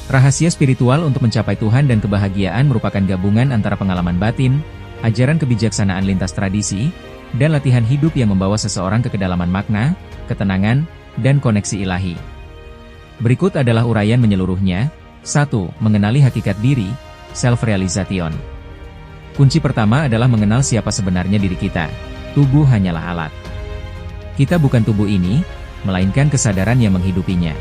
Rahasia spiritual untuk mencapai Tuhan dan kebahagiaan merupakan gabungan antara pengalaman batin, ajaran kebijaksanaan lintas tradisi, dan latihan hidup yang membawa seseorang ke kedalaman makna, ketenangan, dan koneksi ilahi. Berikut adalah uraian menyeluruhnya. 1. Mengenali hakikat diri, self-realization. Kunci pertama adalah mengenal siapa sebenarnya diri kita. Tubuh hanyalah alat. Kita bukan tubuh ini, melainkan kesadaran yang menghidupinya.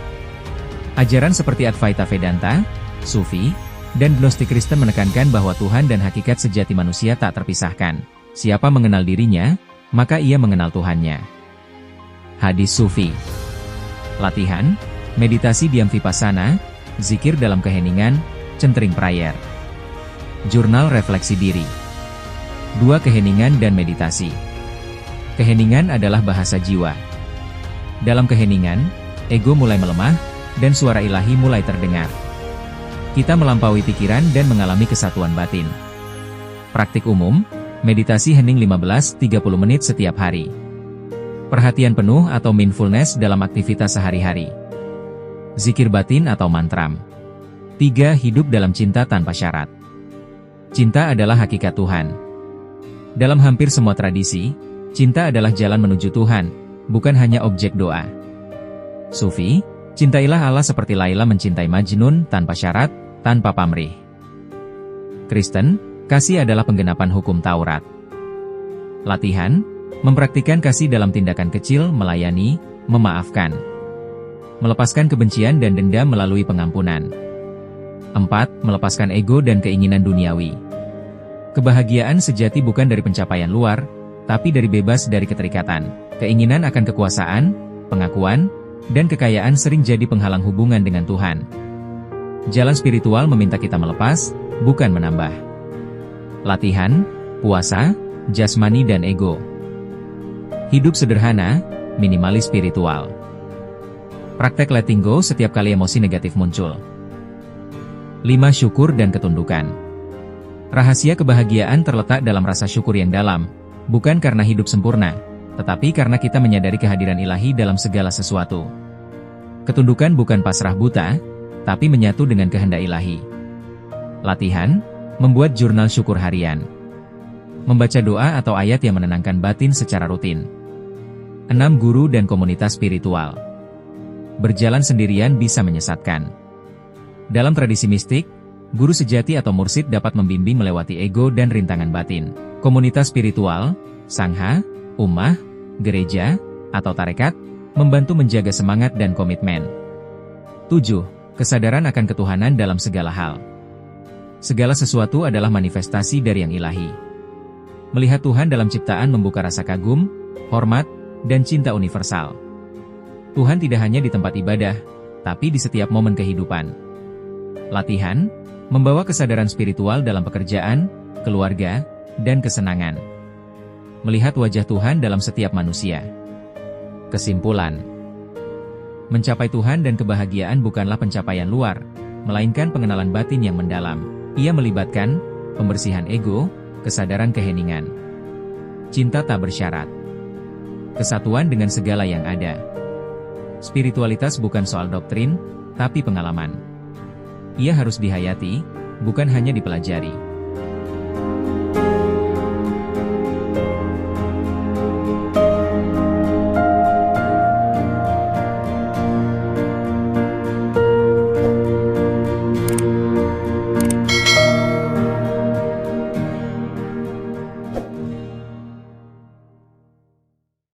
Ajaran seperti Advaita Vedanta, Sufi, dan Gnostik Kristen menekankan bahwa Tuhan dan hakikat sejati manusia tak terpisahkan. Siapa mengenal dirinya, maka ia mengenal Tuhannya. Hadis Sufi. Latihan, meditasi diam vipassana, zikir dalam keheningan, centering prayer. Jurnal refleksi diri. 2. Keheningan dan meditasi. Keheningan adalah bahasa jiwa. Dalam keheningan, ego mulai melemah, dan suara ilahi mulai terdengar. Kita melampaui pikiran dan mengalami kesatuan batin. Praktik umum, meditasi hening 15-30 menit setiap hari. Perhatian penuh atau mindfulness dalam aktivitas sehari-hari. Zikir batin atau mantram. 3. Hidup dalam cinta tanpa syarat. Cinta adalah hakikat Tuhan. Dalam hampir semua tradisi, cinta adalah jalan menuju Tuhan, bukan hanya objek doa. Sufi, cintailah Allah seperti Laila mencintai Majnun, tanpa syarat, tanpa pamrih. Kristen, kasih adalah penggenapan hukum Taurat. Latihan, mempraktikkan kasih dalam tindakan kecil, melayani, memaafkan. Melepaskan kebencian dan dendam melalui pengampunan. 4. Melepaskan ego dan keinginan duniawi. Kebahagiaan sejati bukan dari pencapaian luar, tapi dari bebas dari keterikatan. Keinginan akan kekuasaan, pengakuan, dan kekayaan sering jadi penghalang hubungan dengan Tuhan. Jalan spiritual meminta kita melepas, bukan menambah. Latihan, puasa, jasmani dan ego. Hidup sederhana, minimalis spiritual. Praktek letting go setiap kali emosi negatif muncul. 5. Syukur dan ketundukan. Rahasia kebahagiaan terletak dalam rasa syukur yang dalam, bukan karena hidup sempurna, tetapi karena kita menyadari kehadiran ilahi dalam segala sesuatu. Ketundukan bukan pasrah buta, tapi menyatu dengan kehendak ilahi. Latihan, membuat jurnal syukur harian. Membaca doa atau ayat yang menenangkan batin secara rutin. 6. Guru dan komunitas spiritual. Berjalan sendirian bisa menyesatkan. Dalam tradisi mistik, guru sejati atau mursyid dapat membimbing melewati ego dan rintangan batin. Komunitas spiritual, sangha, ummah, gereja, atau tarekat, membantu menjaga semangat dan komitmen. 7. Kesadaran akan ketuhanan dalam segala hal. Segala sesuatu adalah manifestasi dari yang ilahi. Melihat Tuhan dalam ciptaan membuka rasa kagum, hormat, dan cinta universal. Tuhan tidak hanya di tempat ibadah, tapi di setiap momen kehidupan. Latihan, membawa kesadaran spiritual dalam pekerjaan, keluarga, dan kesenangan. Melihat wajah Tuhan dalam setiap manusia. Kesimpulan. Mencapai Tuhan dan kebahagiaan bukanlah pencapaian luar, melainkan pengenalan batin yang mendalam. Ia melibatkan pembersihan ego, kesadaran keheningan, cinta tak bersyarat, kesatuan dengan segala yang ada. Spiritualitas bukan soal doktrin, tapi pengalaman. Ia harus dihayati, bukan hanya dipelajari.